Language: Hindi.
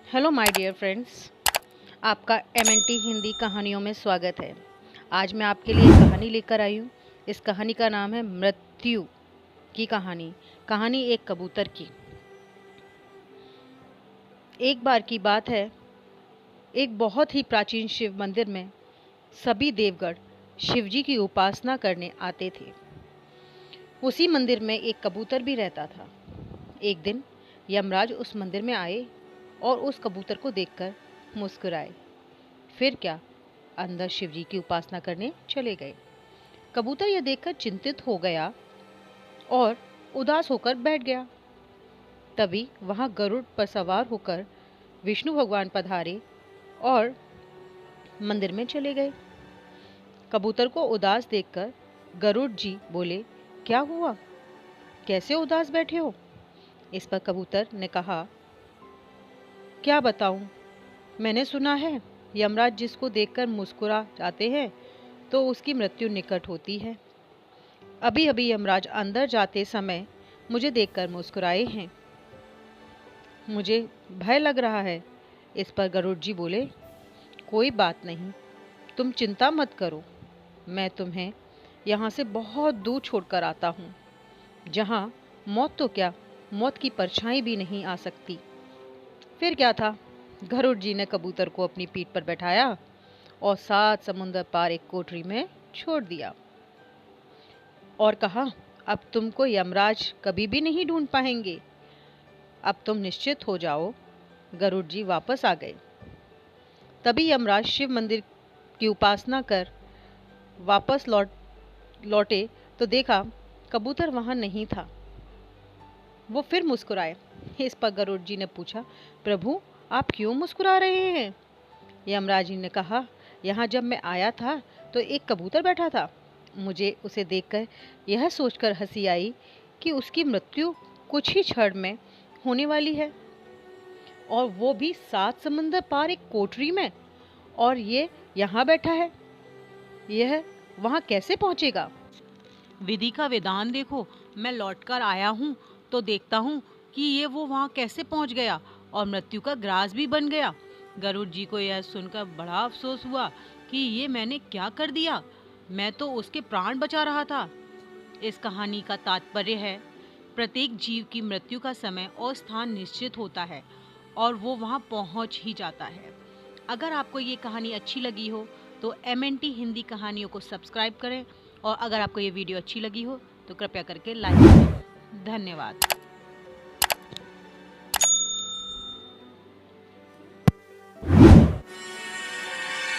हेलो माय डियर फ्रेंड्स, आपका एमएनटी हिंदी कहानियों में स्वागत है। आज मैं आपके लिए एक कहानी लेकर आई हूँ। इस कहानी का नाम है मृत्यु की कहानी। कहानी एक कबूतर की। एक बार की बात है, एक बहुत ही प्राचीन शिव मंदिर में सभी देवगण शिवजी की उपासना करने आते थे। उसी मंदिर में एक कबूतर भी रहता था। एक दिन यमराज उस मंदिर में आए और उस कबूतर को देखकर मुस्कुराए। फिर क्या, अंदर शिवजी की उपासना करने चले गए। कबूतर यह देखकर चिंतित हो गया और उदास होकर बैठ गया। तभी वहां गरुड़ पर सवार होकर विष्णु भगवान पधारे और मंदिर में चले गए। कबूतर को उदास देखकर गरुड़ जी बोले, क्या हुआ, कैसे उदास बैठे हो? इस पर कबूतर ने कहा, क्या बताऊं, मैंने सुना है यमराज जिसको देखकर मुस्कुरा जाते हैं तो उसकी मृत्यु निकट होती है। अभी अभी यमराज अंदर जाते समय मुझे देखकर मुस्कुराए हैं। मुझे भय लग रहा है। इस पर गरुड़ जी बोले, कोई बात नहीं, तुम चिंता मत करो। मैं तुम्हें यहाँ से बहुत दूर छोड़कर आता हूँ, जहाँ मौत तो क्या, मौत की परछाई भी नहीं आ सकती। फिर क्या था, गरुड़ जी ने कबूतर को अपनी पीठ पर बैठाया और 7 समुंदर पार एक कोठरी में छोड़ दिया और कहा, अब तुमको यमराज कभी भी नहीं ढूंढ पाएंगे। अब तुम निश्चित हो जाओ। गरुड़ जी वापस आ गए। तभी यमराज शिव मंदिर की उपासना कर वापस लौटे तो देखा कबूतर वहां नहीं था। वो फिर मुस्कुराए। इस पर गरुड़ जी ने पूछा, प्रभु आप क्यों मुस्कुरा रहे हैं? यमराज जी ने कहा, यहाँ जब मैं आया था तो एक कबूतर बैठा था। मुझे उसे देखकर यह सोचकर हंसी आई कि उसकी मृत्यु कुछ ही क्षण में होने वाली है, और वो भी 7 समंदर पार एक कोठरी में, और ये यहाँ बैठा है। यह वहाँ कैसे पहुँचेगा? विधि का विधान देखो। मैं लौटकर आया हूँ तो देखता हूँ कि ये वो वहाँ कैसे पहुँच गया और मृत्यु का ग्रास भी बन गया। गरुड़ जी को यह सुनकर बड़ा अफसोस हुआ कि ये मैंने क्या कर दिया। मैं तो उसके प्राण बचा रहा था। इस कहानी का तात्पर्य है, प्रत्येक जीव की मृत्यु का समय और स्थान निश्चित होता है और वो वहाँ पहुँच ही जाता है। अगर आपको ये कहानी अच्छी लगी हो तो MNT हिंदी कहानियों को सब्सक्राइब करें, और अगर आपको ये वीडियो अच्छी लगी हो तो कृपया करके लाइक करें। धन्यवाद।